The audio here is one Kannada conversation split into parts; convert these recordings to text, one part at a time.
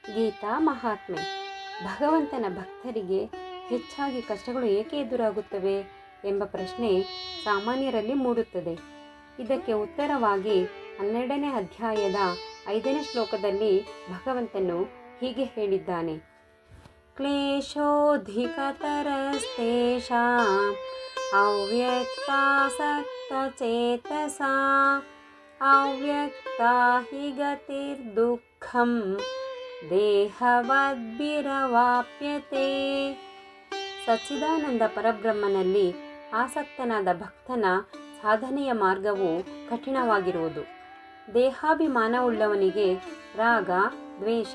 ಗೀತಾ ಮಹಾತ್ಮೆ. ಭಗವಂತನ ಭಕ್ತರಿಗೆ ಹೆಚ್ಚಾಗಿ ಕಷ್ಟಗಳು ಏಕೆ ಎದುರಾಗುತ್ತವೆ ಎಂಬ ಪ್ರಶ್ನೆ ಸಾಮಾನ್ಯರಲ್ಲಿ ಮೂಡುತ್ತದೆ. ಇದಕ್ಕೆ ಉತ್ತರವಾಗಿ 12ನೇ ಅಧ್ಯಾಯದ 5ನೇ ಶ್ಲೋಕದಲ್ಲಿ ಭಗವಂತನು ಹೀಗೆ ಹೇಳಿದ್ದಾನೆ: ಕ್ಲೇಶೋಧಿಕತರಸ್ತೇಷಾಂ ಅವ್ಯಕ್ತಾಸಕ್ತಚೇತಸಾ ಅವ್ಯಕ್ತಾ ಹಿ ಗತಿರ್ದುಃಖಂ ದೇಹವದ್ಭಿರವಾಪ್ಯತೆ. ಸಚ್ಚಿದಾನಂದ ಪರಬ್ರಹ್ಮನಲ್ಲಿ ಆಸಕ್ತನಾದ ಭಕ್ತನ ಸಾಧನೆಯ ಮಾರ್ಗವು ಕಠಿಣವಾಗಿರುವುದು. ದೇಹಾಭಿಮಾನವುಳ್ಳವನಿಗೆ ರಾಗ, ದ್ವೇಷ,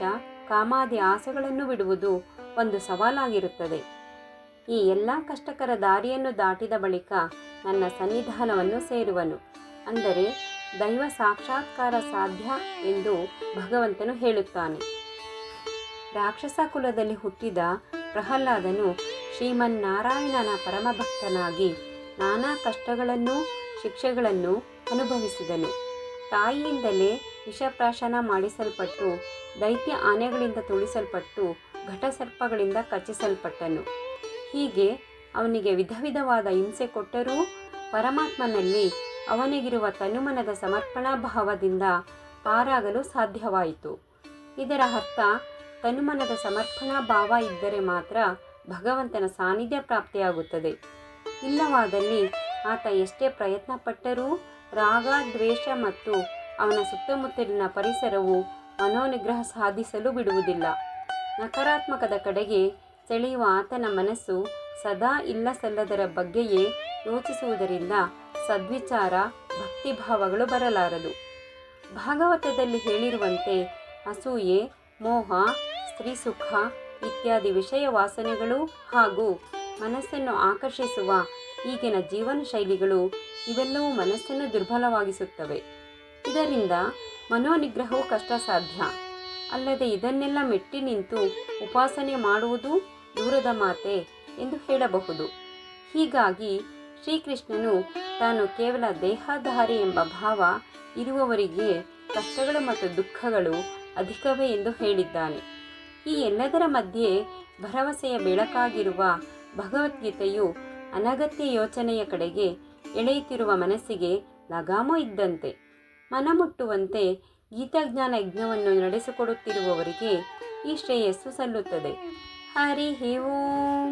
ಕಾಮಾದಿ ಆಸೆಗಳನ್ನು ಬಿಡುವುದು ಒಂದು ಸವಾಲಾಗಿರುತ್ತದೆ. ಈ ಎಲ್ಲ ಕಷ್ಟಕರ ದಾರಿಯನ್ನು ದಾಟಿದ ಬಳಿಕ ನನ್ನ ಸನ್ನಿಧಾನವನ್ನು ಸೇರುವನು, ಅಂದರೆ ದೈವ ಸಾಕ್ಷಾತ್ಕಾರ ಸಾಧ್ಯ ಎಂದು ಭಗವಂತನು ಹೇಳುತ್ತಾನೆ. ರಾಕ್ಷಸ ಕುಲದಲ್ಲಿ ಹುಟ್ಟಿದ ಪ್ರಹ್ಲಾದನು ಶ್ರೀಮನ್ನಾರಾಯಣನ ಪರಮಭಕ್ತನಾಗಿ ನಾನಾ ಕಷ್ಟಗಳನ್ನು, ಶಿಕ್ಷೆಗಳನ್ನು ಅನುಭವಿಸಿದನು. ತಾಯಿಯಿಂದಲೇ ವಿಷಪ್ರಾಶನ ಮಾಡಿಸಲ್ಪಟ್ಟು, ದೈತ್ಯ ಆನೆಗಳಿಂದ ತುಳಿಸಲ್ಪಟ್ಟು, ಘಟಸರ್ಪಗಳಿಂದ ಕಚ್ಚಿಸಲ್ಪಟ್ಟನು. ಹೀಗೆ ಅವನಿಗೆ ವಿಧ ವಿಧವಾದ ಹಿಂಸೆ ಕೊಟ್ಟರೂ ಪರಮಾತ್ಮನಲ್ಲಿ ಅವನಿಗಿರುವ ತನುಮನದ ಸಮರ್ಪಣಾ ಭಾವದಿಂದ ಪಾರಾಗಲು ಸಾಧ್ಯವಾಯಿತು. ಇದರ ಅರ್ಥ, ತನುಮನದ ಸಮರ್ಪಣಾ ಭಾವ ಇದ್ದರೆ ಮಾತ್ರ ಭಗವಂತನ ಸಾನ್ನಿಧ್ಯ ಪ್ರಾಪ್ತಿಯಾಗುತ್ತದೆ. ಇಲ್ಲವಾದಲ್ಲಿ ಆತ ಎಷ್ಟೇ ಪ್ರಯತ್ನ ಪಟ್ಟರೂ ರಾಗ, ದ್ವೇಷ ಮತ್ತು ಅವನ ಸುತ್ತಮುತ್ತಲಿನ ಪರಿಸರವು ಮನೋನಿಗ್ರಹ ಸಾಧಿಸಲು ಬಿಡುವುದಿಲ್ಲ. ನಕಾರಾತ್ಮಕದ ಕಡೆಗೆ ಸೆಳೆಯುವ ಆತನ ಮನಸ್ಸು ಸದಾ ಇಲ್ಲ-ಸಲ್ಲದರ ಬಗ್ಗೆಯೇ ಯೋಚಿಸುವುದರಿಂದ ಸದ್ವಿಚಾರ, ಭಕ್ತಿಭಾವಗಳು ಬರಲಾರದು. ಭಾಗವತದಲ್ಲಿ ಹೇಳಿರುವಂತೆ ಅಸೂಯೆ, ಮೋಹ, ಸ್ತ್ರೀ ಸುಖ ಇತ್ಯಾದಿ ವಿಷಯ ವಾಸನೆಗಳು ಹಾಗೂ ಮನಸ್ಸನ್ನು ಆಕರ್ಷಿಸುವ ಈಗಿನ ಜೀವನ ಶೈಲಿಗಳು ಇವೆಲ್ಲವೂ ಮನಸ್ಸನ್ನು ದುರ್ಬಲವಾಗಿಸುತ್ತವೆ. ಇದರಿಂದ ಮನೋನಿಗ್ರಹವು ಕಷ್ಟ ಸಾಧ್ಯ. ಅಲ್ಲದೆ ಇದನ್ನೆಲ್ಲ ಮೆಟ್ಟಿ ನಿಂತು ಉಪಾಸನೆ ಮಾಡುವುದು ದೂರದ ಮಾತೆ ಎಂದು ಹೇಳಬಹುದು. ಹೀಗಾಗಿ ಶ್ರೀಕೃಷ್ಣನು ತಾನು ಕೇವಲ ದೇಹಧಾರಿ ಎಂಬ ಭಾವ ಇರುವವರಿಗೆ ಕಷ್ಟಗಳು ಮತ್ತು ದುಃಖಗಳು ಅಧಿಕವೇ ಎಂದು ಹೇಳಿದ್ದಾನೆ. ಈ ಎಲ್ಲದರ ಮಧ್ಯೆ ಭರವಸೆಯ ಬೆಳಕಾಗಿರುವ ಭಗವದ್ಗೀತೆಯು ಅನಗತ್ಯ ಯೋಚನೆಯ ಕಡೆಗೆ ಎಳೆಯುತ್ತಿರುವ ಮನಸ್ಸಿಗೆ ಲಗಾಮು ಇದ್ದಂತೆ. ಮನಮುಟ್ಟುವಂತೆ ಗೀತಾಜ್ಞಾನ ಯಜ್ಞವನ್ನು ನಡೆಸಿಕೊಡುತ್ತಿರುವವರಿಗೆ ಈ ಶ್ರೇಯಸ್ಸು ಸಲ್ಲುತ್ತದೆ. ಹರಿ ಓಂ.